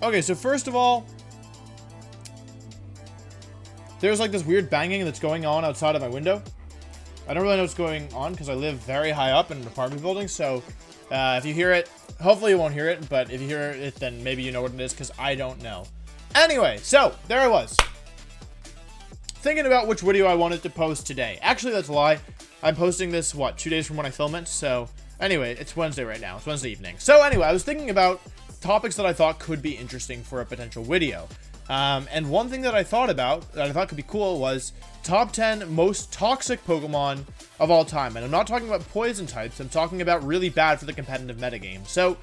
Okay, so first of all, there's like this weird banging that's going on outside of my window. I don't really know what's going on because I live very high up in an apartment building, so if you hear it, hopefully you won't hear it, but if you hear it, then maybe you know what it is because I don't know. Anyway, so there I was. Thinking about which video I wanted to post today. Actually, that's a lie. I'm posting this, 2 days from when I film it, so anyway, it's Wednesday right now. It's Wednesday evening. So anyway, I was thinking about topics that I thought could be interesting for a potential video. And one thing that I thought about, that I thought could be cool, was top 10 most toxic Pokemon of all time. And I'm not talking about poison types, I'm talking about really bad for the competitive metagame. So,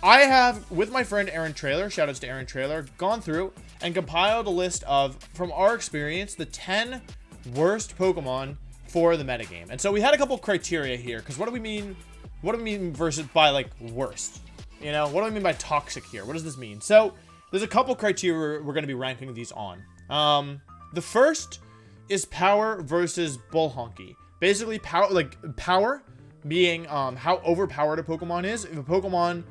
I have, with my friend Aaron Trailer, shoutouts to Aaron Trailer, gone through and compiled a list of, from our experience, the 10 worst Pokemon for the metagame. And so we had a couple criteria here, because what do we mean versus by, like, worst? You know, what do I mean by toxic here? What does this mean? So, there's a couple criteria we're going to be ranking these on. The first is power versus bull honky. Basically, power being how overpowered a Pokemon is. If a Pokemon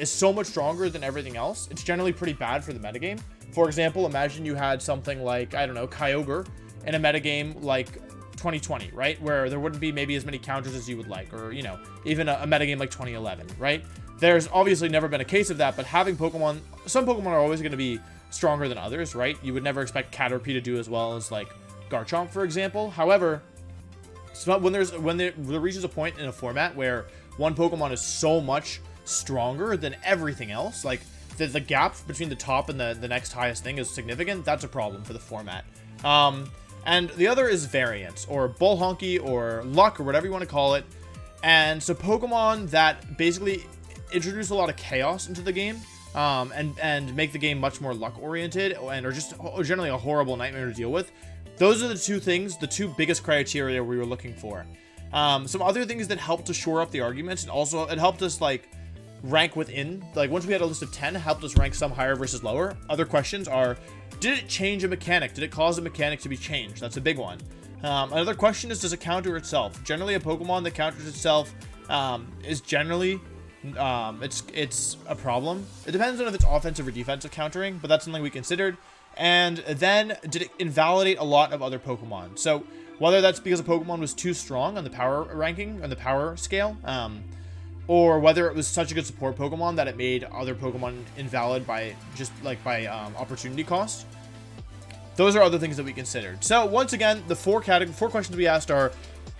is so much stronger than everything else, it's generally pretty bad for the metagame. For example, imagine you had something like, I don't know, Kyogre in a metagame like 2020, right? Where there wouldn't be maybe as many counters as you would like, or, you know, even a metagame like 2011, right? There's obviously never been a case of that, but having Pokemon, some Pokemon are always going to be stronger than others, right? You would never expect Caterpie to do as well as, like, Garchomp, for example. However, when there reaches a point in a format where one Pokemon is so much stronger than everything else, like, the gap between the top and the next highest thing is significant, that's a problem for the format. And the other is variance, or bull honky, or luck, or whatever you want to call it. And so Pokemon that basically introduce a lot of chaos into the game, and make the game much more luck-oriented, and are just generally a horrible nightmare to deal with. Those are the two things, the two biggest criteria we were looking for. Some other things that helped to shore up the arguments, and also it helped us, like, rank within, like, once we had a list of 10, it helped us rank some higher versus lower. Other questions are, did it change a mechanic? Did it cause a mechanic to be changed? That's a big one. Another question is, does it counter itself? Generally, a Pokemon that counters itself is generally, it's a problem. It depends on if it's offensive or defensive countering, but that's something we considered. And then, did it invalidate a lot of other Pokemon? So, whether that's because a Pokemon was too strong on the power ranking, on the power scale, or whether it was such a good support Pokemon that it made other Pokemon invalid by just, like, by opportunity cost. Those are other things that we considered. So, once again, the four questions we asked are,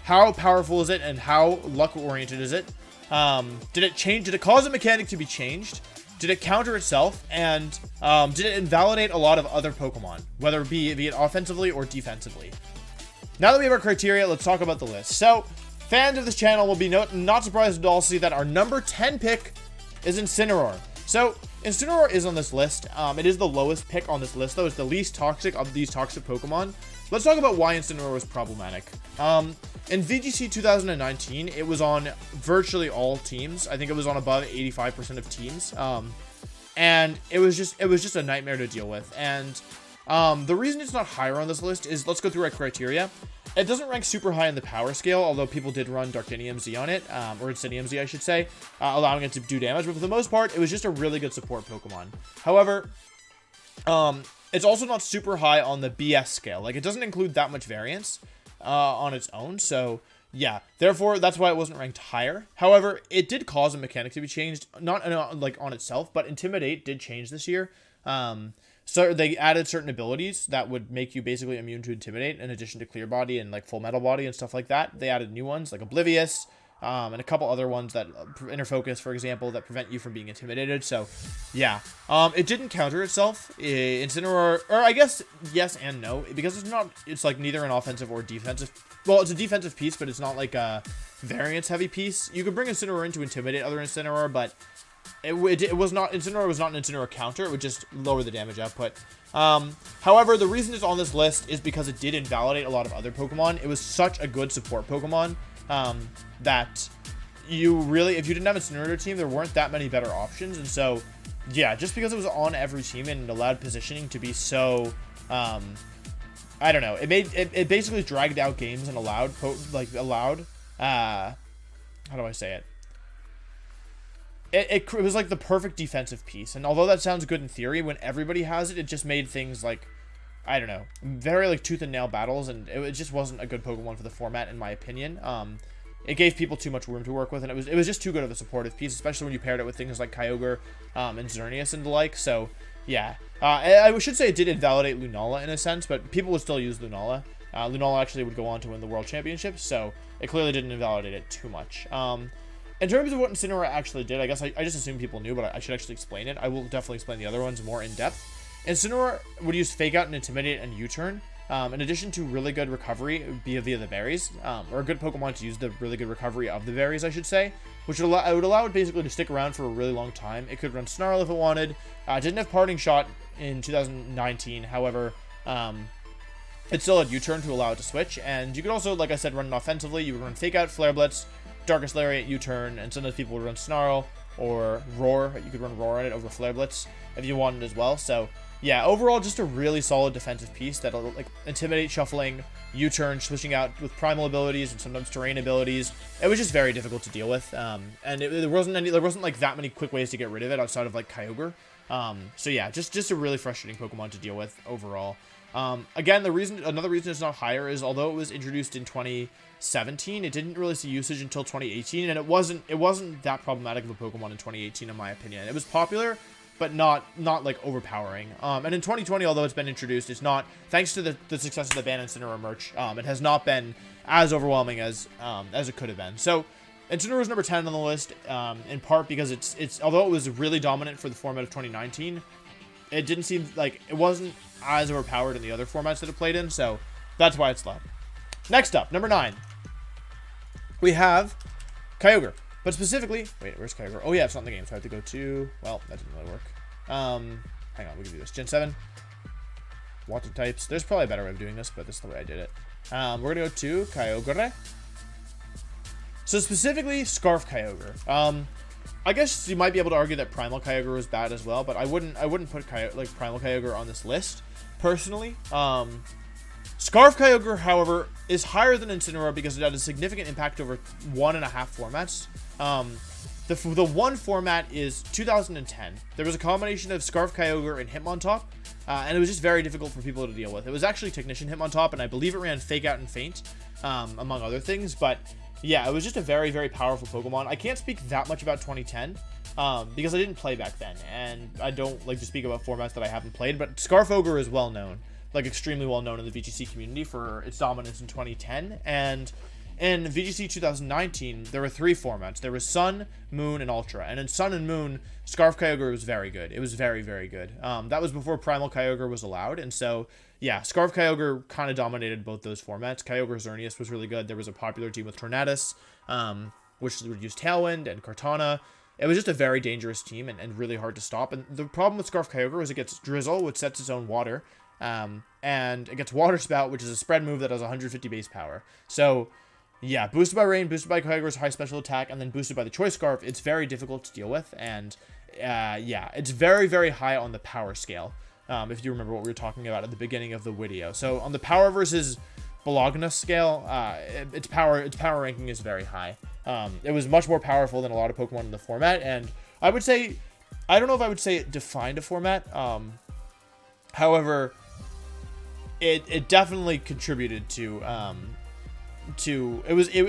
how powerful is it, and how luck-oriented is it? Did it cause a mechanic to be changed? Did it counter itself? And did it invalidate a lot of other Pokemon, whether it be it offensively or defensively? Now that we have our criteria, let's talk about the list. So, fans of this channel will be not surprised at all to see that our number 10 pick is Incineroar. So, Incineroar is on this list. It is the lowest pick on this list, though. It's the least toxic of these toxic Pokemon. Let's talk about why Incineroar was problematic. In VGC 2019, it was on virtually all teams. I think it was on above 85% of teams. And it was just a nightmare to deal with. And the reason it's not higher on this list is, let's go through our criteria. It doesn't rank super high in the power scale, although people did run Darkinium Z on it, or Incendium Z, I should say, allowing it to do damage. But for the most part, it was just a really good support Pokemon. However, it's also not super high on the BS scale. Like, it doesn't include that much variance on its own. So, yeah. Therefore, that's why it wasn't ranked higher. However, it did cause a mechanic to be changed. Not like on itself, but Intimidate did change this year. So they added certain abilities that would make you basically immune to Intimidate, in addition to Clear Body and, like, Full Metal Body and stuff like that. They added new ones, like Oblivious, and a couple other ones that, Inner Focus, for example, that prevent you from being intimidated. So, yeah. It didn't counter itself. Incineroar, or I guess yes and no, because it's like neither an offensive or defensive. Well, it's a defensive piece, but it's not like a variance-heavy piece. You could bring Incineroar in to intimidate other Incineroar, but it was not, Incineroar was not an Incineroar counter. It would just lower the damage output. However, the reason it's on this list is because it did invalidate a lot of other Pokemon. It was such a good support Pokemon that you really, if you didn't have a Incineroar team, there weren't that many better options. And so, yeah, just because it was on every team and allowed positioning to be so, I don't know, it basically dragged out games and allowed, how do I say it? it was like the perfect defensive piece. And although that sounds good in theory, when everybody has it, it just made things like, I don't know, very like tooth and nail battles, and it just wasn't a good Pokemon for the format, in my opinion. It gave people too much room to work with, and it was just too good of a supportive piece, especially when you paired it with things like Kyogre and Xerneas and the like. So, yeah. I should say it did invalidate Lunala in a sense, but people would still use Lunala. Lunala actually would go on to win the World Championship, so it clearly didn't invalidate it too much. In terms of what Incineroar actually did, I guess I just assumed people knew, but I should actually explain it. I will definitely explain the other ones more in depth. Incineroar would use Fake Out and Intimidate and U-Turn, in addition to really good recovery via the berries, or a good Pokemon to use the really good recovery of the berries, I should say, which would allow it basically to stick around for a really long time. It could run Snarl if it wanted. It didn't have Parting Shot in 2019, however, it still had U-Turn to allow it to switch, and you could also, like I said, run it offensively. You would run Fake Out, Flare Blitz, Darkest Lariat, U-Turn, and sometimes people would run Snarl or Roar. You could run Roar on it over Flare Blitz if you wanted as well. So, yeah, overall, just a really solid defensive piece that'll like Intimidate, Shuffling, U-Turn, switching out with Primal abilities and sometimes Terrain abilities. It was just very difficult to deal with, and there wasn't like that many quick ways to get rid of it outside of like Kyogre. So yeah, just a really frustrating Pokemon to deal with overall. Again, another reason it's not higher is although it was introduced in 2017, it didn't really see usage until 2018, and it wasn't that problematic of a Pokemon in 2018 in my opinion. It was popular, but not like overpowering. And in 2020, although it's been introduced, it's not, thanks to the success of the Ban Incineroar merch, it has not been as overwhelming as it could have been. So Incineroar is number 10 on the list, in part because it's although it was really dominant for the format of 2019, it didn't seem like it wasn't as overpowered in the other formats that it played in, so that's why it's low. Next up, number 9, we have Kyogre. But specifically, wait, where's Kyogre? Oh yeah, it's not in the game, so I have to go to, well, that didn't really work. Hang on, we can do this. Gen 7. Lots of types. There's probably a better way of doing this, but this is the way I did it. We're gonna go to Kyogre. So specifically, Scarf Kyogre. I guess you might be able to argue that Primal Kyogre was bad as well, but I wouldn't put Primal Kyogre on this list, personally. Scarf Kyogre, however, is higher than Incineroar because it had a significant impact over 1.5 formats. The one format is 2010. There was a combination of Scarf Kyogre and Hitmontop, and it was just very difficult for people to deal with. It was actually Technician Hitmontop, and I believe it ran Fake Out and Faint, among other things, but yeah, it was just a very, very powerful Pokemon. I can't speak that much about 2010, because I didn't play back then, and I don't like to speak about formats that I haven't played, but Scarf Ogre is well known, like extremely well known in the VGC community for its dominance in 2010, and in VGC 2019, there were 3 formats. There was Sun, Moon, and Ultra, and in Sun and Moon, Scarf Kyogre was very good. It was very, very good. That was before Primal Kyogre was allowed, and so yeah, Scarf Kyogre kind of dominated both those formats. Kyogre Xerneas was really good. There was a popular team with Tornadus, which would use Tailwind and Kartana. It was just a very dangerous team and really hard to stop. And the problem with Scarf Kyogre is it gets Drizzle, which sets its own water, and it gets Water Spout, which is a spread move that has 150 base power. So yeah, boosted by Rain, boosted by Kyogre's high special attack, and then boosted by the Choice Scarf, it's very difficult to deal with. And yeah, it's very, very high on the power scale. If you remember what we were talking about at the beginning of the video. So on the power versus Bologna scale, its power ranking is very high. It was much more powerful than a lot of Pokemon in the format, and I would say, I don't know if I would say it defined a format. However, it definitely contributed to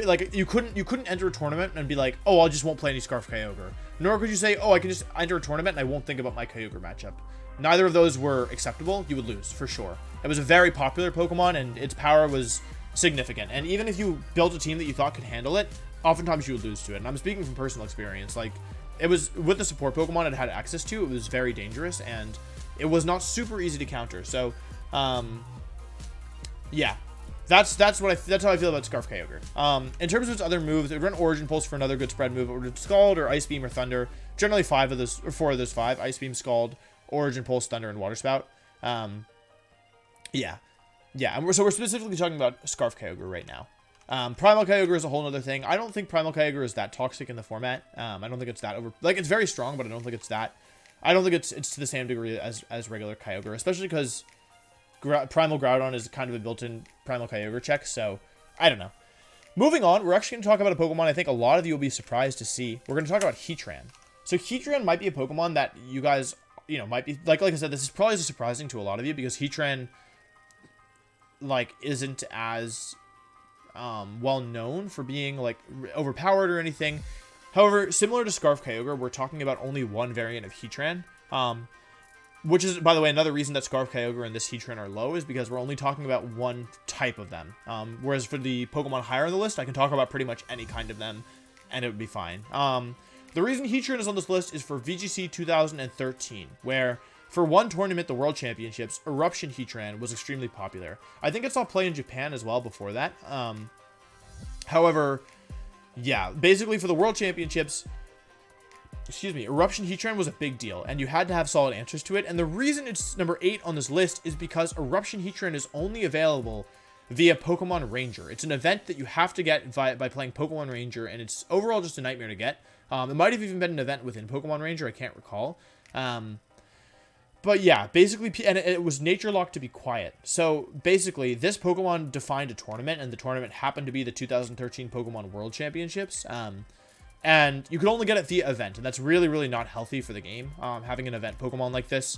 like you couldn't enter a tournament and be like, oh, I just won't play any Scarf Kyogre. Nor could you say, oh, I can just enter a tournament and I won't think about my Kyogre matchup. Neither of those were acceptable. You would lose, for sure. It was a very popular Pokemon, and its power was significant. And even if you built a team that you thought could handle it, oftentimes you would lose to it. And I'm speaking from personal experience. Like, it was, with the support Pokemon it had access to, it was very dangerous, and it was not super easy to counter. So, yeah. That's how I feel about Scarf Kyogre. In terms of its other moves, it would run Origin Pulse for another good spread move. It would Scald or Ice Beam or Thunder. Generally 4 of those 5. Ice Beam, Scald, Origin Pulse, Thunder, and Water Spout. Yeah. And we're specifically talking about Scarf Kyogre right now. Primal Kyogre is a whole other thing. I don't think Primal Kyogre is that toxic in the format. I don't think it's that it's very strong, but I don't think it's to the same degree as regular Kyogre, especially because Primal Groudon is kind of a built-in Primal Kyogre check, so I don't know. Moving on, we're actually going to talk about a Pokemon I think a lot of you will be surprised to see. We're going to talk about Heatran. So Heatran might be a Pokemon that you guys, might be, like I said, this is probably surprising to a lot of you because Heatran, like, isn't as well known for being, like, overpowered or anything. However, similar to Scarf Kyogre, we're talking about only one variant of Heatran. Which is, by the way, another reason that Scarf Kyogre and this Heatran are low is because we're only talking about one type of them. Whereas for the Pokemon higher on the list, I can talk about pretty much any kind of them, and it would be fine. The reason Heatran is on this list is for VGC 2013, where for one tournament, the World Championships, Eruption Heatran was extremely popular. I think it saw play in Japan as well before that. However, yeah, basically for the World Championships, Eruption Heatran was a big deal, and you had to have solid answers to it. And the reason it's number 8 on this list is because Eruption Heatran is only available via Pokemon Ranger. It's an event that you have to get by playing Pokemon Ranger, and it's overall just a nightmare to get. It might have even been an event within Pokemon Ranger, I can't recall. But yeah, basically, and it was nature locked to be quiet. So basically, this Pokemon defined a tournament, and the tournament happened to be the 2013 Pokemon World Championships. And you could only get it via event, and that's really, really not healthy for the game. Having an event Pokemon like this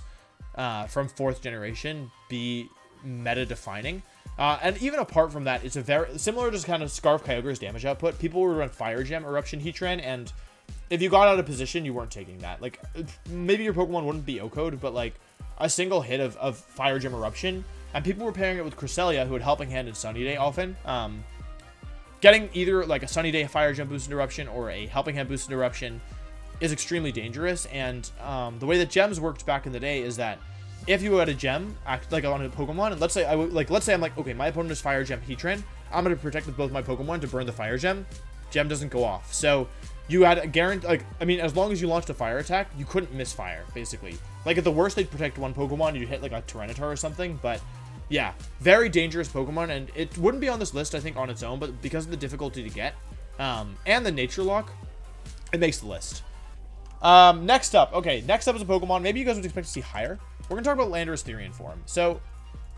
from 4th generation be meta-defining. And even apart from that, it's a very similar to kind of Scarf Kyogre's damage output. People would run Fire Gem Eruption Heatran, and if you got out of position, you weren't taking that. Like, maybe your Pokemon wouldn't be OHKO'd, but like a single hit of Fire Gem Eruption, and people were pairing it with Cresselia, who had Helping Hand and Sunny Day often. Getting either like a Sunny Day Fire Gem boosted Eruption or a Helping Hand boosted Eruption is extremely dangerous. And the way that gems worked back in the day is that if you had a gem like on a Pokemon, and let's say I'm like, okay, my opponent is Fire Gem Heatran, I'm gonna protect with both my Pokemon to burn the Fire Gem. Gem doesn't go off, so you had a guarantee. Like, I mean, as long as you launched a fire attack, you couldn't miss fire. Basically, like at the worst, they'd protect one Pokemon, you'd hit like a Tyranitar or something, but. Yeah, very dangerous Pokemon, and it wouldn't be on this list, I think, on its own, but because of the difficulty to get, and the nature lock, it makes the list. Next up is a Pokemon maybe you guys would expect to see higher. We're going to talk about Landorus-Therian form. So,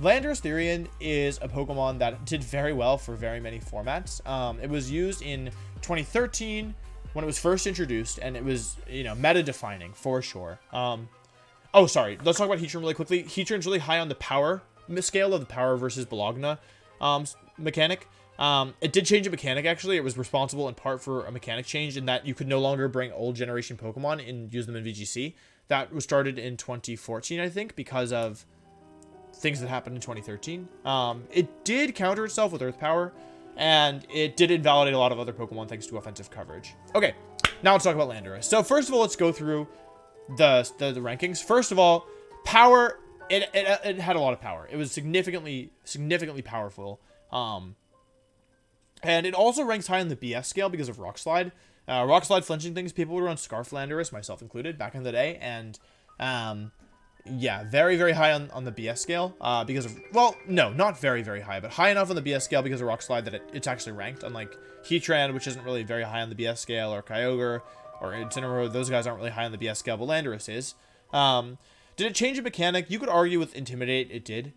Landorus-Therian is a Pokemon that did very well for very many formats. It was used in 2013 when it was first introduced, and it was, meta-defining, for sure. Let's talk about Heatran really quickly. Heatran's really high on the power scale of the power versus Bologna mechanic. It did change a mechanic, actually. It was responsible in part for a mechanic change in that you could no longer bring old generation Pokemon and use them in VGC. That was started in 2014, I think, because of things that happened in 2013. It did counter itself with Earth Power, and it did invalidate a lot of other Pokemon thanks to offensive coverage. Okay, now let's talk about Landorus. So first of all, let's go through the rankings. First of all, power... It had a lot of power. It was significantly powerful. And it also ranks high on the BS scale because of Rock Slide. Rock Slide flinching things, people would run Scarf Landorus, myself included, back in the day. And, yeah, very, very high on the BS scale because of, well, no, not very, very high, but high enough on the BS scale because of Rock Slide that it's actually ranked, unlike Heatran, which isn't really very high on the BS scale, or Kyogre, or Incineroar. Those guys aren't really high on the BS scale, but Landorus is. Did it change a mechanic? You could argue with Intimidate, it did.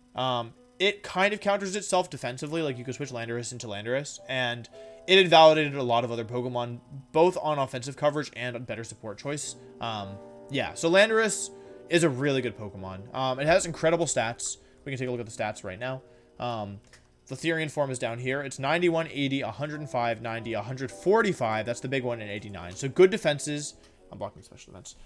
It kind of counters itself defensively, like you could switch Landorus into Landorus, and it invalidated a lot of other Pokemon, both on offensive coverage and on better support choice. Yeah, so Landorus is a really good Pokemon. It has incredible stats. We can take a look at the stats right now. The Therian form is down here. It's 91, 80, 105, 90, 145. That's the big one, and 89. So good defenses. I'm blocking special events.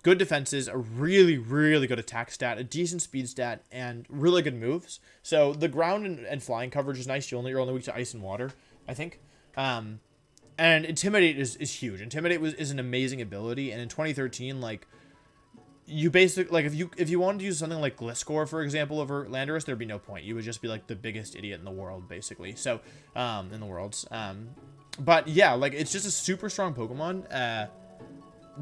Good defenses, a really, really good attack stat, a decent speed stat, and really good moves. So the ground and flying coverage is nice. You're only weak to ice and water, I think. And Intimidate is huge. Intimidate is an amazing ability, and in 2013, like, you basically, like, if you wanted to use something like Gliscor, for example, over Landorus, there'd be no point. You would just be like the biggest idiot in the world, basically. So, in the worlds. But yeah, like, it's just a super strong Pokemon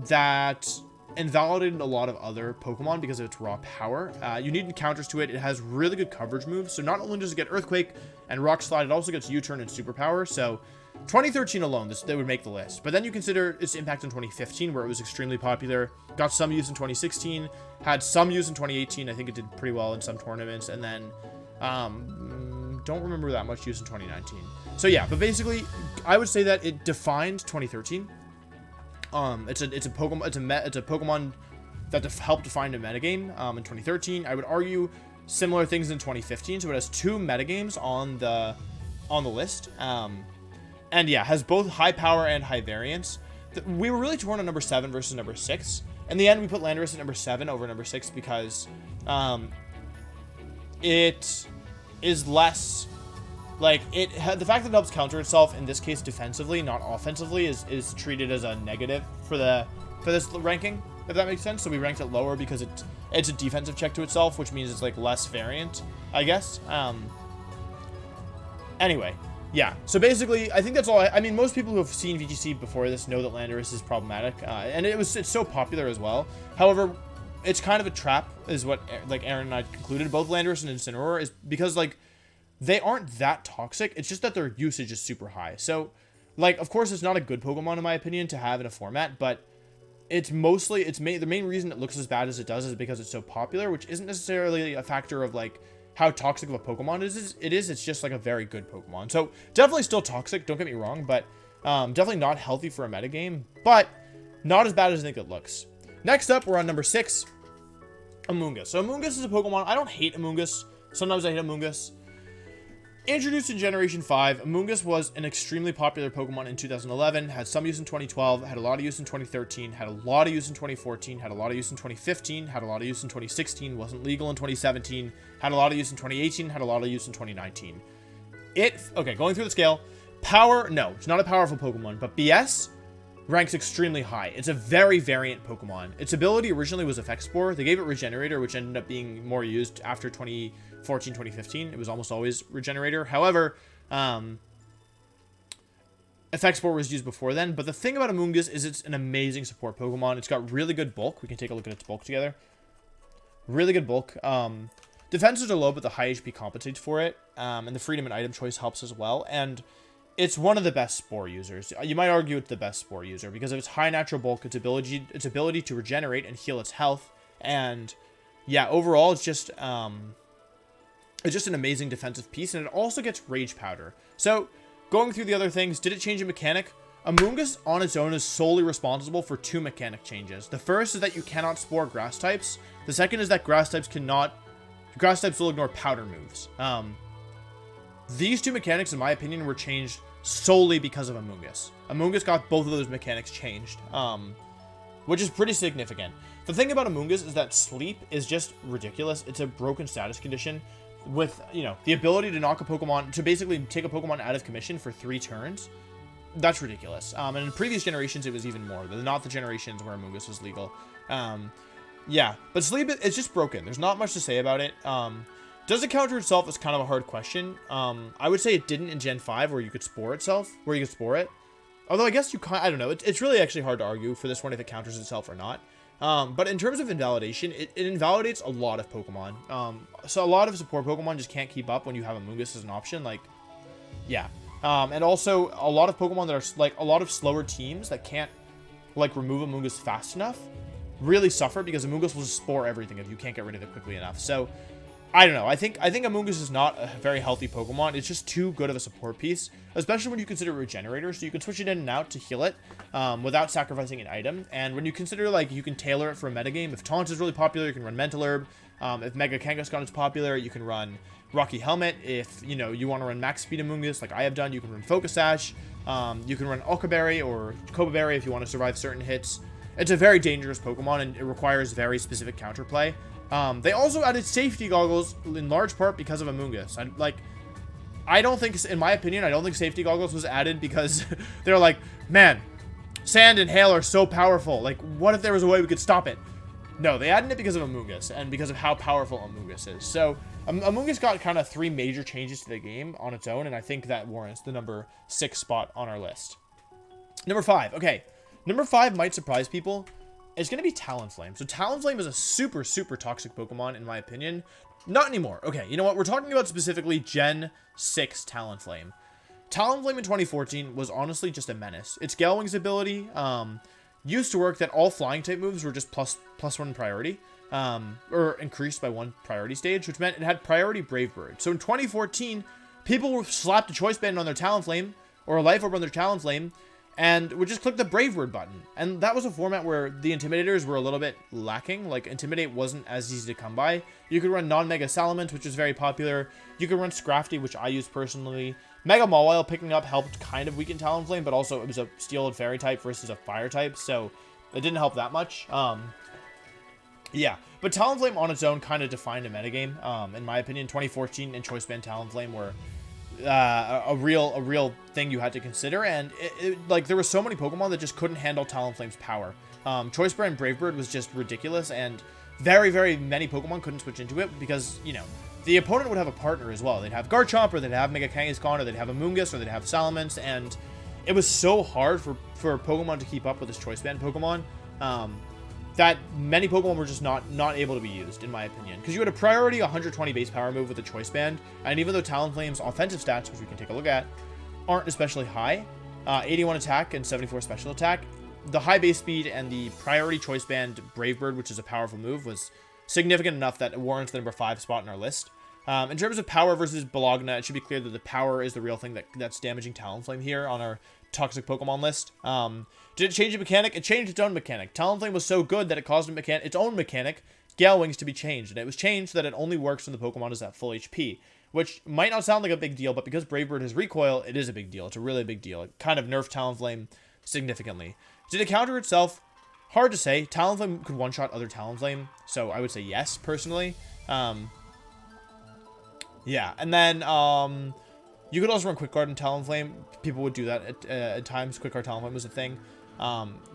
that invalidated a lot of other Pokemon because of its raw power. You need counters to it. It has really good coverage moves. So not only does it get Earthquake and Rock Slide, it also gets U-Turn and Superpower. So 2013 alone, they would make the list. But then you consider its impact in 2015, where it was extremely popular. Got some use in 2016. Had some use in 2018. I think it did pretty well in some tournaments. And then don't remember that much use in 2019. So yeah, but basically, I would say that it defined 2013. It's a Pokemon. It's a Pokemon that helped define a metagame in 2013. I would argue similar things in 2015. So it has 2 metagames on the list. And yeah, has both high power and high variance. We were really torn on number 7 versus number 6. In the end, we put Landorus at number 7 over number 6 because it is less like the fact that it helps counter itself, in this case defensively, not offensively, is treated as a negative for this ranking, if that makes sense. So we ranked it lower because it's a defensive check to itself, which means it's like less variant, I guess. Anyway, yeah. So basically, I think that's all. I mean, most people who have seen VGC before this know that Landorus is problematic, and it's so popular as well. However, it's kind of a trap, is what like Aaron and I concluded. Both Landorus and Incineroar is because like they aren't that toxic. It's just that their usage is super high. So, like, of course, it's not a good Pokemon in my opinion to have in a format, but it's mostly the main reason it looks as bad as it does is because it's so popular, which isn't necessarily a factor of like how toxic of a Pokemon it's just like a very good Pokemon. So definitely still toxic, don't get me wrong, but definitely not healthy for a metagame, but not as bad as I think it looks. Next up, we're on number 6, Moonguss. So Moonguss is a Pokemon. I don't hate Moonguss. Sometimes I hate Moonguss. Introduced in Generation 5, Moonguss was an extremely popular Pokemon in 2011, had some use in 2012, had a lot of use in 2013, had a lot of use in 2014, had a lot of use in 2015, had a lot of use in 2016, wasn't legal in 2017, had a lot of use in 2018, had a lot of use in 2019. Okay, going through the scale, power, no, it's not a powerful Pokemon, but BS ranks extremely high. It's a very variant Pokemon. Its ability originally was Effect Spore. They gave it Regenerator, which ended up being more used after 2014, 2015. It was almost always Regenerator. However, Effect Spore was used before then. But the thing about a Moonguss is it's an amazing support Pokemon. It's got really good bulk. We can take a look at its bulk together. Really good bulk. Defenses are low, but the high HP compensates for it. And the freedom and item choice helps as well. And it's one of the best Spore users. You might argue it's the best Spore user because of its high natural bulk, its ability to regenerate and heal its health, and yeah, overall it's just an amazing defensive piece, and it also gets Rage Powder. So going through the other things, did it change a mechanic? A Moonguss on its own is solely responsible for 2 mechanic changes. The first is that you cannot Spore grass types. The second is that grass types will ignore powder moves. These 2 mechanics, in my opinion, were changed solely because of Moonguss. Moonguss got both of those mechanics changed, which is pretty significant. The thing about Moonguss is that sleep is just ridiculous. It's a broken status condition with, the ability to knock a Pokemon, to basically take a Pokemon out of commission for 3 turns. That's ridiculous. And in previous generations, it was even more. Not the generations where Moonguss was legal. Yeah, but sleep, it's just broken. There's not much to say about it. Does it counter itself is kind of a hard question. I would say it didn't in Gen 5 where you could Spore it. Although I guess you can't, I don't know. It's really actually hard to argue for this one if it counters itself or not. But in terms of invalidation, it invalidates a lot of Pokemon. So a lot of support Pokemon just can't keep up when you have a Moonguss as an option. Like, yeah. And also a lot of Pokemon that are like a lot of slower teams that can't like remove a Moonguss fast enough really suffer because a Moonguss will just Spore everything if you can't get rid of it quickly enough. So I don't know. I think Moonguss is not a very healthy Pokemon. It's just too good of a support piece, especially when you consider Regenerator. So you can switch it in and out to heal it without sacrificing an item. And when you consider, like, you can tailor it for a metagame. If Taunt is really popular, you can run Mental Herb. If Mega Kangaskhan is popular, you can run Rocky Helmet. If, you want to run Max Speed Moonguss, like I have done, you can run Focus Sash. You can run Ultra Berry or Cobra Berry if you want to survive certain hits. It's a very dangerous Pokemon, and it requires very specific counterplay. They also added safety goggles in large part because of a Moonguss. I don't think, in my opinion, I don't think safety goggles was added because they're like, man, sand and hail are so powerful. Like, what if there was a way we could stop it? No, they added it because of a Moonguss and because of how powerful a Moonguss is. So, a Moonguss got kind of 3 major changes to the game on its own, and I think that warrants the number 6 spot on our list. Number 5. Okay. Number 5 might surprise people. It's going to be Talonflame. So Talonflame is a super, super toxic Pokemon, in my opinion. Not anymore. Okay, you know what? We're talking about specifically Gen 6 Talonflame. Talonflame in 2014 was honestly just a menace. Its Gale Wings ability used to work that all flying type moves were just plus 1 priority. Or increased by 1 priority stage, which meant it had priority Brave Bird. So in 2014, people slapped a Choice Band on their Talonflame, or a Life Orb on their Talonflame, and would just click the Brave Bird button. And that was a format where the Intimidators were a little bit lacking. Like, Intimidate wasn't as easy to come by. You could run non-Mega Salamence, which is very popular. You could run Scrafty, which I use personally. Mega Mawile picking up helped kind of weaken Talonflame, but also it was a Steel and Fairy type versus a Fire type, so it didn't help that much. Yeah, but Talonflame on its own kind of defined a metagame. In my opinion, 2014 and Choice Band Talonflame were a real thing you had to consider, and like there were so many Pokemon that just couldn't handle Talonflame's power. Choice Band Brave Bird was just ridiculous, and very many Pokemon couldn't switch into it because, you know, the opponent would have a partner as well. They'd have Garchomp, or they'd have Mega Kangaskhan, or they'd have a Moonguss, or they'd have Salamence, and it was so hard for Pokemon to keep up with this Choice Band Pokemon that many Pokemon were just not able to be used, in my opinion. Because you had a priority 120 base power move with the Choice Band, and even though Talonflame's offensive stats, which we can take a look at, aren't especially high, 81 attack and 74 special attack, the high base speed and the priority Choice Band Brave Bird, which is a powerful move, was significant enough that it warrants the number 5 spot in our list. In terms of power versus Bologna, it should be clear that the power is the real thing that's damaging Talonflame here on our toxic Pokemon list. Did it change the mechanic? It changed its own mechanic. Talonflame was so good that it caused its own mechanic, Gale Wings, to be changed, and it was changed so that it only works when the Pokemon is at full HP, which might not sound like a big deal, but because Brave Bird has recoil, it is a big deal. It's a really big deal. It kind of nerfed Talonflame significantly. Did it counter itself? Hard to say. Talonflame could one-shot other Talonflame, so I would say yes, personally. Yeah, and then you could also run Quick Guard in Talonflame. People would do that at times. Quick Guard Talonflame was a thing.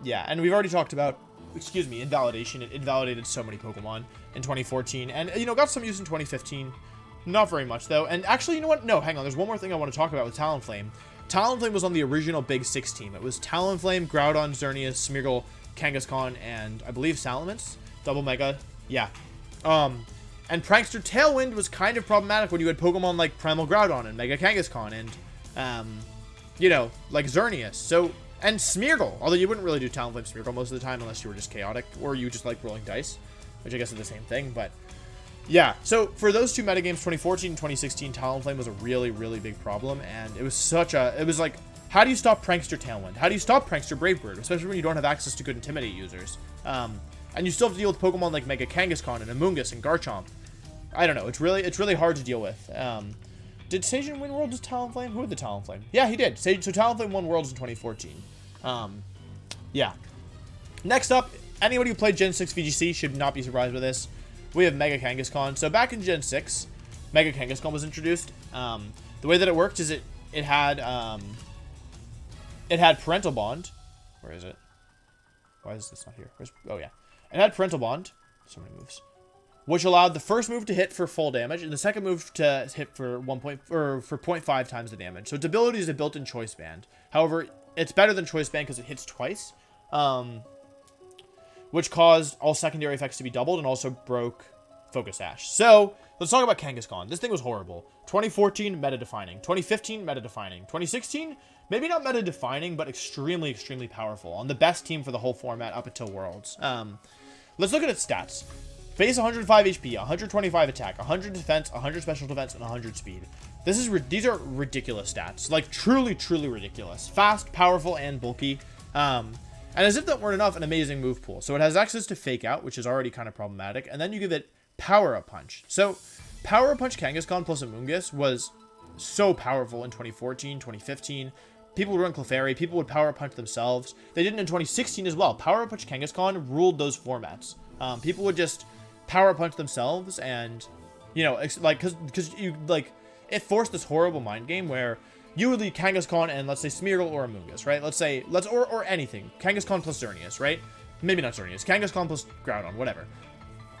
Yeah, and we've already talked about, Invalidation. It invalidated so many Pokemon in 2014, and, you know, got some use in 2015. Not very much, though. And actually, you know what? No, hang on. There's one more thing I want to talk about with Talonflame. Talonflame was on the original Big Six team. It was Talonflame, Groudon, Xerneas, Smeargle, Kangaskhan, and I believe Salamence. Double Mega. Yeah. And Prankster Tailwind was kind of problematic when you had Pokemon like Primal Groudon and Mega Kangaskhan and, you know, like Xerneas. So, and Smeargle. Although you wouldn't really do Talonflame Smeargle most of the time unless you were just chaotic or you just like rolling dice, which I guess is the same thing, but yeah. So for those two metagames, 2014 and 2016, Talonflame was a really big problem, and it was like, how do you stop Prankster Tailwind? How do you stop Prankster Brave Bird? Especially when you don't have access to good Intimidate users. And you still have to deal with Pokemon like Mega Kangaskhan and Moonguss and Garchomp. I don't know. It's really hard to deal with. Did Sajin win Worlds with Talonflame? Who had the Talonflame? Yeah, he did. So Talonflame won Worlds in 2014. Yeah. Next up, anybody who played Gen 6 VGC should not be surprised with this. We have Mega Kangaskhan. So back in Gen 6, Mega Kangaskhan was introduced. The way that it worked is it had Parental Bond. Where is it? Why is this not here? Oh yeah. It had Parental Bond. So many moves. Which allowed the first move to hit for full damage and the second move to hit for 0.5 times the damage. So its ability is a built-in Choice Band. However, it's better than Choice Band because it hits twice, which caused all secondary effects to be doubled and also broke Focus Sash. So let's talk about Kangaskhan. This thing was horrible. 2014, meta-defining. 2015, meta-defining. 2016, maybe not meta-defining, but extremely powerful on the best team for the whole format up until Worlds. Let's look at its stats. Base 105 HP, 125 attack, 100 defense, 100 special defense, and 100 speed. These are ridiculous stats. Like, truly ridiculous. Fast, powerful, and bulky. And as if that weren't enough, an amazing move pool. So it has access to Fake Out, which is already kind of problematic. And then you give it Power Up Punch. So Power Up Punch Kangaskhan plus a Moonguss was so powerful in 2014, 2015. People would run Clefairy. People would Power Up Punch themselves. They did it in 2016 as well. Power Up Punch Kangaskhan ruled those formats. People would just Power Punch themselves, and, you know, like, because you, like, it forced this horrible mind game where you would lead Kangaskhan and, let's say, Smeargle or a Moonguss, right? Or anything. Kangaskhan plus Xerneas, right? Maybe not Xerneas. Kangaskhan plus Groudon, whatever.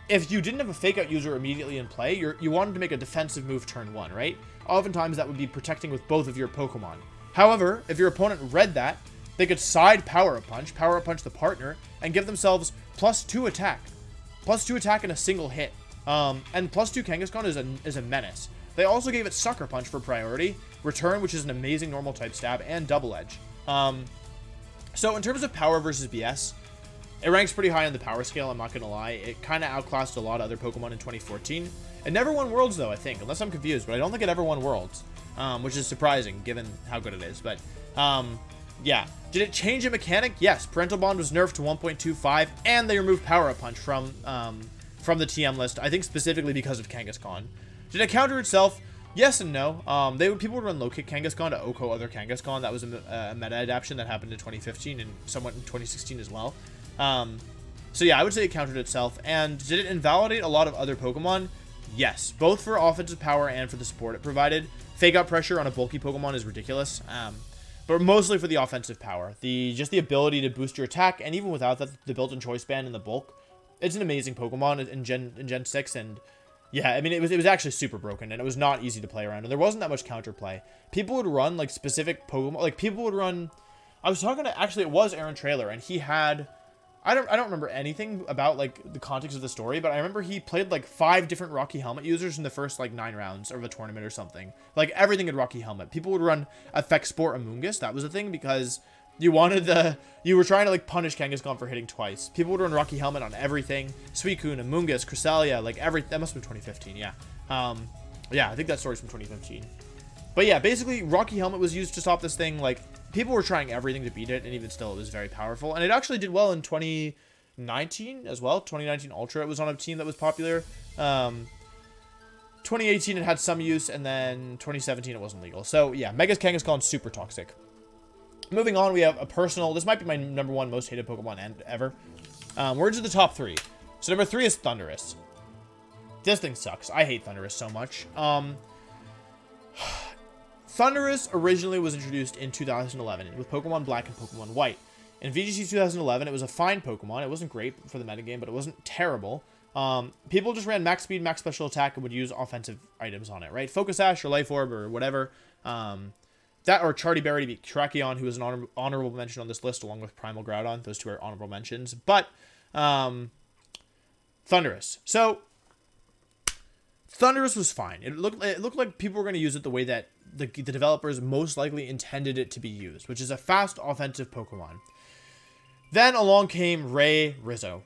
If you didn't have a Fake Out user immediately in play, you wanted to make a defensive move turn 1, right? Oftentimes that would be protecting with both of your Pokemon. However, if your opponent read that, they could side Power Up Punch the partner, and give themselves +2 attack. +2 attack in a single hit. And +2 Kangaskhan is a menace. They also gave it Sucker Punch for priority, Return, which is an amazing normal type stab, and Double Edge. So in terms of power versus BS, it ranks pretty high on the power scale, I'm not going to lie. It kind of outclassed a lot of other Pokemon in 2014. It never won Worlds, though, I think, unless I'm confused, but I don't think it ever won Worlds, which is surprising, given how good it is. But Yeah. Did it change a mechanic? Yes. Parental Bond was nerfed to 1.25, and they removed Power Up Punch from the TM list, I think specifically because of Kangaskhan. Did it counter itself? Yes and no. People would run low kick Kangaskhan to OHKO other Kangaskhan. That was a meta adaptation that happened in 2015 and somewhat in 2016 as well. So yeah, I would say it countered itself. And did it invalidate a lot of other Pokemon? Yes, both for offensive power and for the support it provided. Fake out pressure on a bulky Pokemon is ridiculous, but mostly for the offensive power. Just the ability to boost your attack, and even without that, the built-in choice band and the bulk. It's an amazing Pokemon in Gen 6, and yeah, I mean, it was actually super broken, and it was not easy to play around, and there wasn't that much counterplay. People would run, like, specific Pokemon, like, people would run, I was talking to, actually, it was Aaron Trailer, and he had, I don't remember anything about, like, the context of the story, but I remember he played, like, 5 different Rocky Helmet users in the first, like, 9 rounds of a tournament or something. Like, everything had Rocky Helmet. People would run Effect Sport and Moonguss, that was a thing, because you were trying to, like, punish Kangaskhan for hitting twice. People would run Rocky Helmet on everything. Suicune, and Moonguss, Cresselia, like, that must have been 2015, yeah. Yeah, I think that story's from 2015. But yeah, basically, Rocky Helmet was used to stop this thing. Like, people were trying everything to beat it, and even still, it was very powerful. And it actually did well in 2019 as well. 2019 Ultra, it was on a team that was popular. 2018, it had some use, and then 2017, it wasn't legal. So yeah, Mega's Kangaskhan, super toxic. Moving on, we have a personal, this might be my #1 most hated Pokemon ever. We're into the top 3. So number 3 is Thunderous. This thing sucks. I hate Thunderous so much. Thunderous originally was introduced in 2011 with Pokemon Black and Pokemon White. In VGC 2011, it was a fine Pokemon. It wasn't great for the metagame, but it wasn't terrible. People just ran max speed, max special attack, and would use offensive items on it, right? Focus Sash or Life Orb or whatever. That or Charty Berry to beat Tracheon, who is an honorable mention on this list, along with Primal Groudon. Those two are honorable mentions. But Thunderous. So Thunderous was fine. It looked like people were going to use it the way that the developers most likely intended it to be used, which is a fast offensive Pokemon. Then along came Roman Rizzo.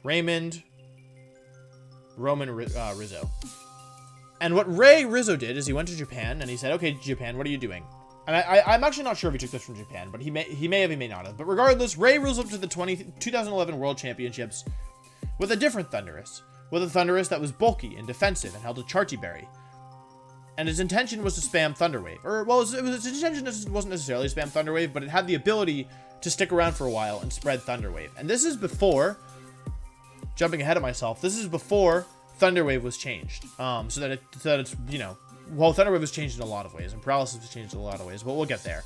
And what Rizzo did is he went to Japan and he said, okay, Japan, what are you doing? And I'm actually not sure if he took this from Japan, but he may have, he may not have. But regardless, Ray rose up to the 2011 World Championships with a different Thunderous. With a Thunderous that was bulky and defensive and held a Charty Berry. And his intention was to spam Thunder Wave. His intention wasn't necessarily to spam Thunder Wave, but it had the ability to stick around for a while and spread Thunder Wave. And this is before, jumping ahead of myself, this is before Thunder Wave was changed. So that it's, you know, well, Thunder Wave was changed in a lot of ways, and Paralysis was changed in a lot of ways, but we'll get there.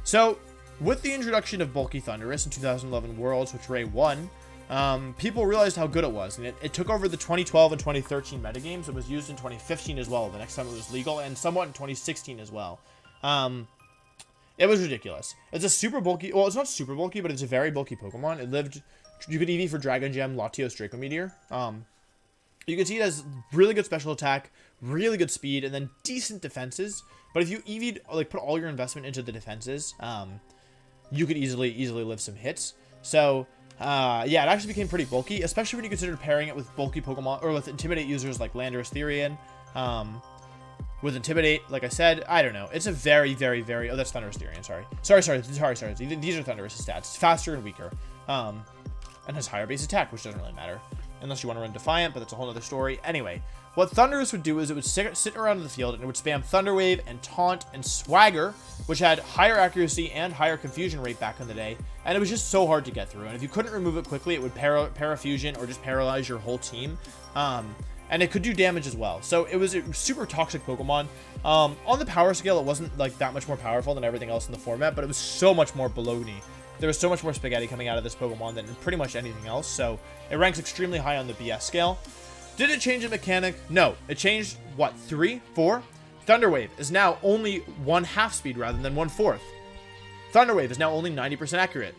So, with the introduction of Bulky Thunderous in 2011 Worlds, which Ray won, people realized how good it was, and it took over the 2012 and 2013 metagames. It was used in 2015 as well, the next time it was legal, and somewhat in 2016 as well. It was ridiculous. It's a super bulky, well, it's not super bulky, but it's a very bulky Pokemon. You could EV for Dragon Gem, Latios, Draco Meteor. You can see it has really good special attack, really good speed, and then decent defenses. But if you EV'd, like, put all your investment into the defenses, you could easily live some hits. So, yeah, it actually became pretty bulky, especially when you consider pairing it with bulky Pokemon, or with Intimidate users like landorus-t. With Intimidate, like I said, I don't know. It's a very, very, very, oh, that's Thunderous-t, sorry. Sorry. These are Thunderous' stats. It's faster and weaker. And has higher base attack, which doesn't really matter. Unless you want to run Defiant, but that's a whole other story. Anyway, what Thunderous would do is it would sit around the field and it would spam Thunder Wave and Taunt and Swagger, which had higher accuracy and higher confusion rate back in the day, and it was just so hard to get through. And if you couldn't remove it quickly, it would Parafusion or just paralyze your whole team. And it could do damage as well. So it was a super toxic Pokemon. On the power scale, it wasn't like that much more powerful than everything else in the format, but it was so much more baloney. There was so much more spaghetti coming out of this Pokemon than pretty much anything else, so it ranks extremely high on the BS scale. Did it change a mechanic? No. It changed, what, 3? 4? Thunder Wave is now only 1/2 speed rather than 1/4. Thunder Wave is now only 90% accurate.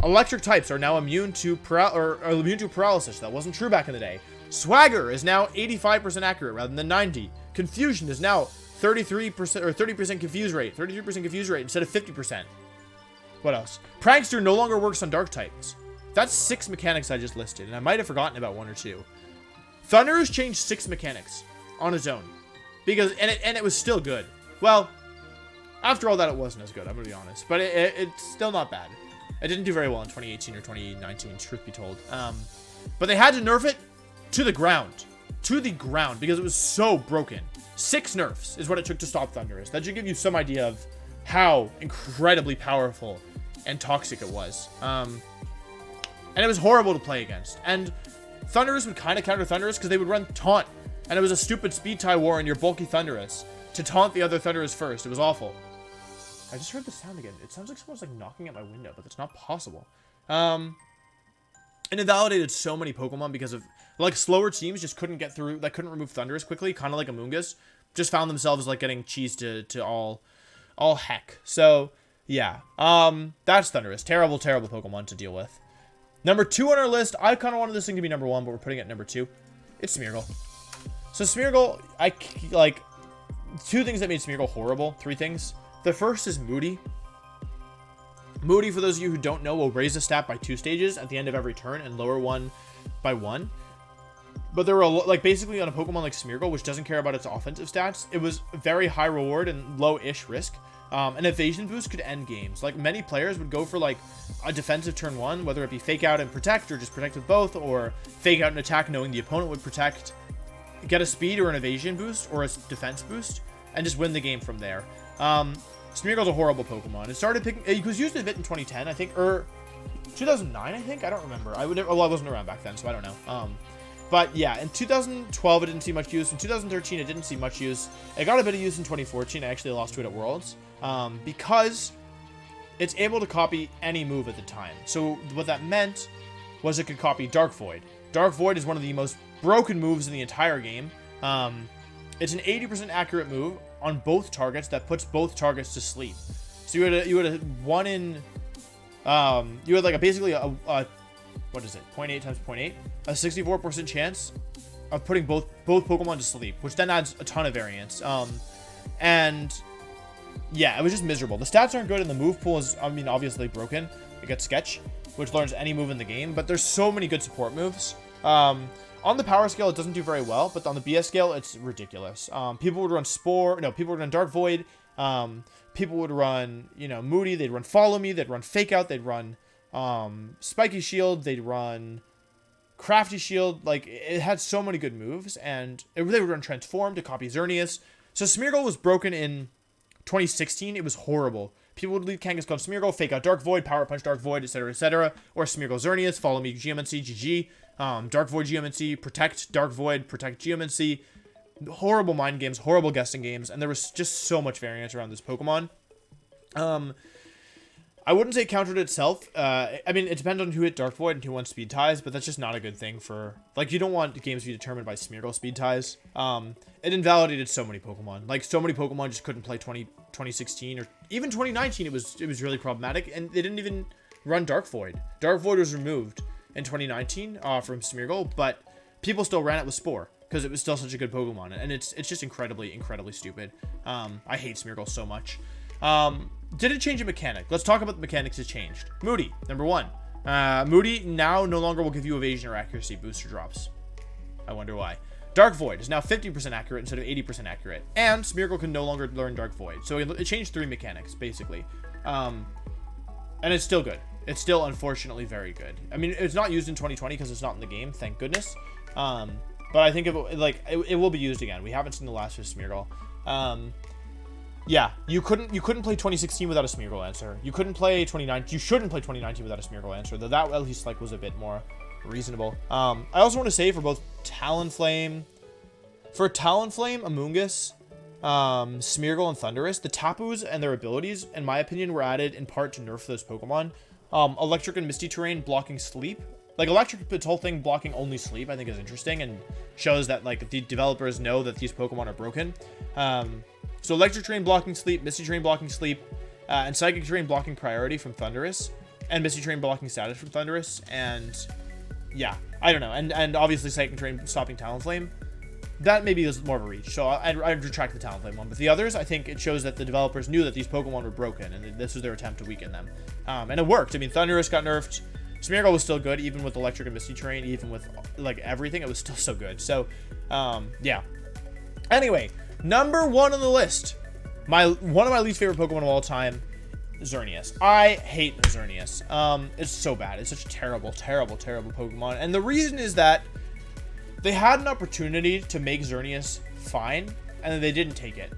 Electric types are now immune to paralysis. That wasn't true back in the day. Swagger is now 85% accurate rather than 90. Confusion is now 33% or 30% confuse rate. 33% confuse rate instead of 50%. What else? Prankster no longer works on dark types. That's 6 mechanics I just listed, and I might have forgotten about 1 or 2. Thunder has changed 6 mechanics on its own, and it was still good. Well, After all that, it wasn't as good, I'm gonna be honest. But it's still not bad. It didn't do very well in 2018 or 2019, truth be told. But they had to nerf it to the ground. To the ground, because it was so broken. 6 nerfs is what it took to stop Thunderous. That should give you some idea of how incredibly powerful and toxic it was. And it was horrible to play against. And Thunderous would kind of counter Thunderous because they would run Taunt. And it was a stupid speed tie war in your bulky Thunderous to taunt the other Thunderous first. It was awful. I just heard the sound again. It sounds like someone's like knocking at my window, but that's not possible. And it validated so many Pokemon because of, like, slower teams just couldn't get through, like, couldn't remove Thunderous quickly, kind of like a Moonguss. Just found themselves, like, getting cheesed to all heck. So, yeah. That's Thunderous. Terrible, terrible Pokemon to deal with. Number 2 on our list, I kind of wanted this thing to be number 1, but we're putting it at number 2. It's Smeargle. So Smeargle, like, 2 things that made Smeargle horrible. 3 things. The first is Moody. Moody, for those of you who don't know, will raise a stat by 2 stages at the end of every turn and lower one by 1. But there were, like, basically on a Pokemon like Smeargle, which doesn't care about its offensive stats, it was very high reward and low-ish risk. An evasion boost could end games. Like, many players would go for, like, a defensive turn 1, whether it be fake out and protect, or just protect with both, or fake out and attack knowing the opponent would protect, get a speed or an evasion boost, or a defense boost, and just win the game from there. Smeargle's a horrible Pokemon. It started picking, it was used a bit in 2010, I think, or 2009, I think? I don't remember. I wasn't around back then, so I don't know. But yeah, in 2012, it didn't see much use. In 2013, it didn't see much use. It got a bit of use in 2014. I actually lost to it at Worlds. Because it's able to copy any move at the time. So what that meant was it could copy Dark Void. Dark Void is one of the most broken moves in the entire game. It's an 80% accurate move on both targets that puts both targets to sleep. So you had a 1 in... you had like basically a what is it? 0.8 times 0.8? A 64% chance of putting both Pokemon to sleep, which then adds a ton of variance. And yeah, it was just miserable. The stats aren't good, and the move pool is, I mean, obviously broken. You got Sketch, which learns any move in the game, but there's so many good support moves. On the power scale, it doesn't do very well, but on the BS scale, it's ridiculous. People would run Spore, no, people would run Dark Void. People would run, you know, Moody, they'd run Follow Me, they'd run Fake Out, they'd run Spiky Shield, they'd run Crafty Shield. Like, it had so many good moves, and they would run Transform to copy Xerneas. So Smeargle was broken in 2016. It was horrible. People would leave Kangaskhan Smeargle, Fake Out Dark Void, Power Punch Dark Void, etc., or Smeargle Xerneas, Follow Me Geomancy, GG, Dark Void Geomancy, Protect Dark Void, Protect Geomancy. Horrible mind games, horrible guessing games, and there was just so much variance around this Pokemon. I wouldn't say it countered itself. I mean, it depends on who hit Dark Void and who won speed ties, but that's just not a good thing for... Like, you don't want games to be determined by Smeargle speed ties. It invalidated so many Pokemon. Like, so many Pokemon just couldn't play 2016, or even 2019, it was really problematic, and they didn't even run Dark Void. Dark Void was removed in 2019 from Smeargle, but people still ran it with Spore, because it was still such a good Pokemon, and it's just incredibly, incredibly stupid. I hate Smeargle so much. Did it change a mechanic? Let's talk about the mechanics it changed. Moody, number 1. Moody now no longer will give you evasion or accuracy booster drops. I wonder why. Dark Void is now 50% accurate instead of 80% accurate. And Smeargle can no longer learn Dark Void. So it changed 3 mechanics, basically. And it's still good. It's still, unfortunately, very good. I mean, it's not used in 2020 because it's not in the game, thank goodness. But I think it will be used again. We haven't seen the last of Smeargle. Yeah, you couldn't play 2016 without a Smeargle answer. You couldn't play 2019. You shouldn't play 2019 without a Smeargle answer. Though that at least like was a bit more reasonable. I also want to say for both Talonflame, a Moonguss, Smeargle, and Thunderous, the Tapus and their abilities, in my opinion, were added in part to nerf those Pokemon. Electric and Misty Terrain blocking sleep. Like, Electric, its whole thing blocking only sleep, I think is interesting and shows that, like, the developers know that these Pokemon are broken. So Electric Terrain blocking sleep, Misty Terrain blocking sleep, and Psychic Terrain blocking priority from Thunderous, and Misty Terrain blocking status from Thunderous, and yeah, I don't know. And obviously Psychic Terrain stopping Talonflame. That maybe is more of a reach, so I'd retract the Talonflame one. But the others, I think it shows that the developers knew that these Pokemon were broken, and this was their attempt to weaken them. And it worked. I mean, Thunderous got nerfed. Smeargle was still good, even with Electric and Misty Terrain, even with, like, everything. It was still so good. So, yeah. Anyway, number 1 on the list. One of my least favorite Pokemon of all time, Xerneas. I hate Xerneas. It's so bad. It's such a terrible, terrible, terrible Pokemon. And the reason is that they had an opportunity to make Xerneas fine, and then they didn't take it.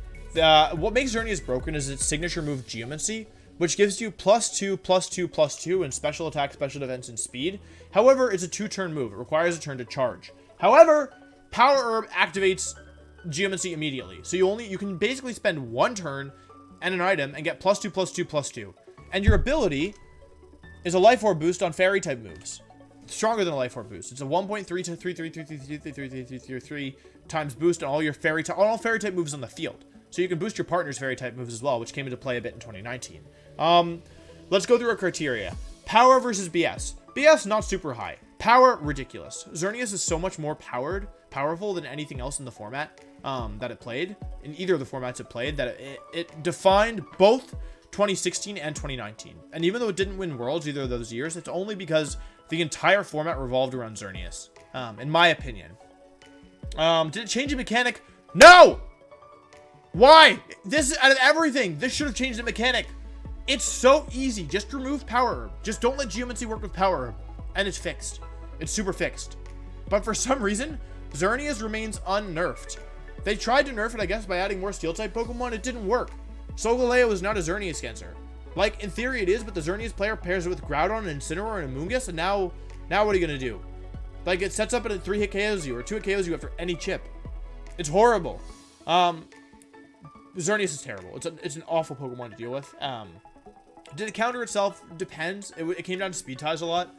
What makes Xerneas broken is its signature move Geomancy, which gives you +2, +2, +2 in special attack, special defense, and speed. However, it's a 2-turn move. It requires a turn to charge. However, Power Herb activates Geomancy immediately. So you can basically spend 1 turn and an item and get +2, +2, +2. And your ability is a Life Orb boost on Fairy type moves. It's stronger than a Life Orb boost. It's a 1.3 to 3 times boost on all Fairy type moves on the field. So you can boost your partner's Fairy type moves as well, which came into play a bit in 2019. Let's go through our criteria. Power versus BS. BS, not super high. Power, ridiculous. Xerneas is so much more powerful than anything else in the format that it played, in either of the formats it played, that it defined both 2016 and 2019. And even though it didn't win Worlds either of those years, it's only because the entire format revolved around Xerneas, in my opinion. Did it change the mechanic? No! Why? This is out of everything. This should have changed the mechanic. It's so easy. Just remove Power Herb. Just don't let Geomancy work with Power Herb. And it's fixed. It's super fixed. But for some reason, Xerneas remains unnerfed. They tried to nerf it, I guess, by adding more Steel-type Pokemon. It didn't work. Solgaleo is not a Xerneas cancer. Like, in theory it is, but the Xerneas player pairs it with Groudon, and Incineroar, and a Moonguss, and now what are you going to do? Like, it sets up at a 3-hit KOs you, or 2-hit KOs you after any chip. It's horrible. Xerneas is terrible. It's an awful Pokemon to deal with. Did it counter itself? Depends. It came down to speed ties a lot,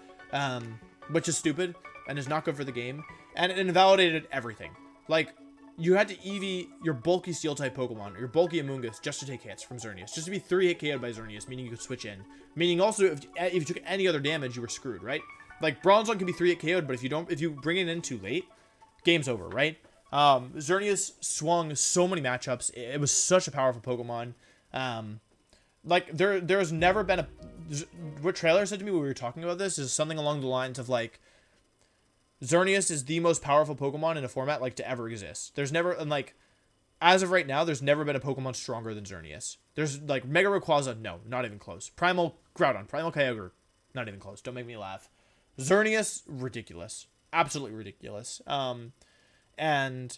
which is stupid and is not good for the game. And it invalidated everything. Like, you had to EV your bulky Steel-type Pokemon, or your bulky Moonguss, just to take hits from Xerneas. Just to be 3-hit KO'd by Xerneas, meaning you could switch in. Meaning also, if you took any other damage, you were screwed, right? Like, Bronzong can be 3-hit KO'd, but if you bring it in too late, game's over, right? Xerneas swung so many matchups. It was such a powerful Pokemon. Like, there's never been what Trailer said to me when we were talking about this is something along the lines of, like, Xerneas is the most powerful Pokemon in a format, like, to ever exist. There's never, and, like, as of right now, there's never been a Pokemon stronger than Xerneas. There's, like, Mega Rayquaza, no, not even close. Primal Groudon, Primal Kyogre, not even close. Don't make me laugh. Xerneas, ridiculous. Absolutely ridiculous. And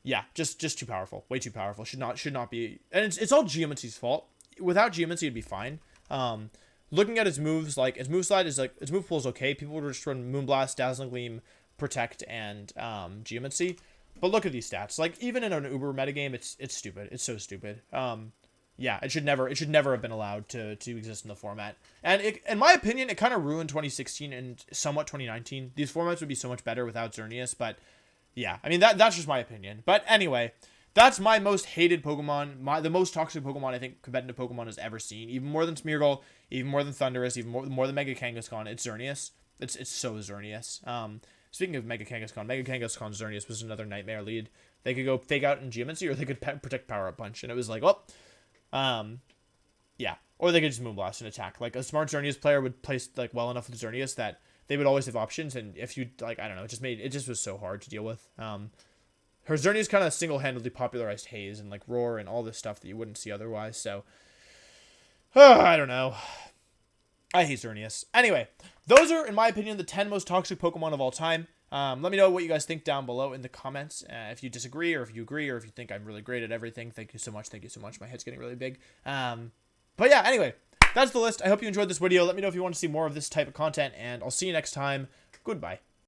yeah, just too powerful. Way too powerful. Should not be. And it's all Geomancy's fault. Without Geomancy, it'd be fine. Looking at its moves, like, its moveslide is, like, its move pool is okay. People would just run Moonblast, Dazzling Gleam, Protect, and Geomancy. But look at these stats. Like, even in an Uber metagame, it's stupid. It's so stupid. Yeah, it should never have been allowed to exist in the format. And in my opinion, it kind of ruined 2016 and somewhat 2019. These formats would be so much better without Xerneas, but yeah, I mean, that's just my opinion. But anyway, that's my most hated Pokemon, the most toxic Pokemon I think competitive Pokemon has ever seen. Even more than Smeargle, even more than Thunderous, even more than Mega Kangaskhan. It's Xerneas. It's so Xerneas. Speaking of Mega Kangaskhan Xerneas was another nightmare lead. They could go fake out in Geomancy, or they could protect Power Up Punch, and it was like, oh, yeah. Or they could just Moonblast and attack. Like, a smart Xerneas player would place, like, well enough with Xerneas that they would always have options, and if you, like, I don't know, it just was so hard to deal with. Her Xerneas kind of single-handedly popularized Haze and, like, Roar and all this stuff that you wouldn't see otherwise, so I don't know. I hate Xerneas. Anyway, those are, in my opinion, the 10 most toxic Pokemon of all time. Let me know what you guys think down below in the comments. If you disagree, or if you agree, or if you think I'm really great at everything. Thank you so much. Thank you so much. My head's getting really big. But yeah, anyway, that's the list. I hope you enjoyed this video. Let me know if you want to see more of this type of content, and I'll see you next time. Goodbye.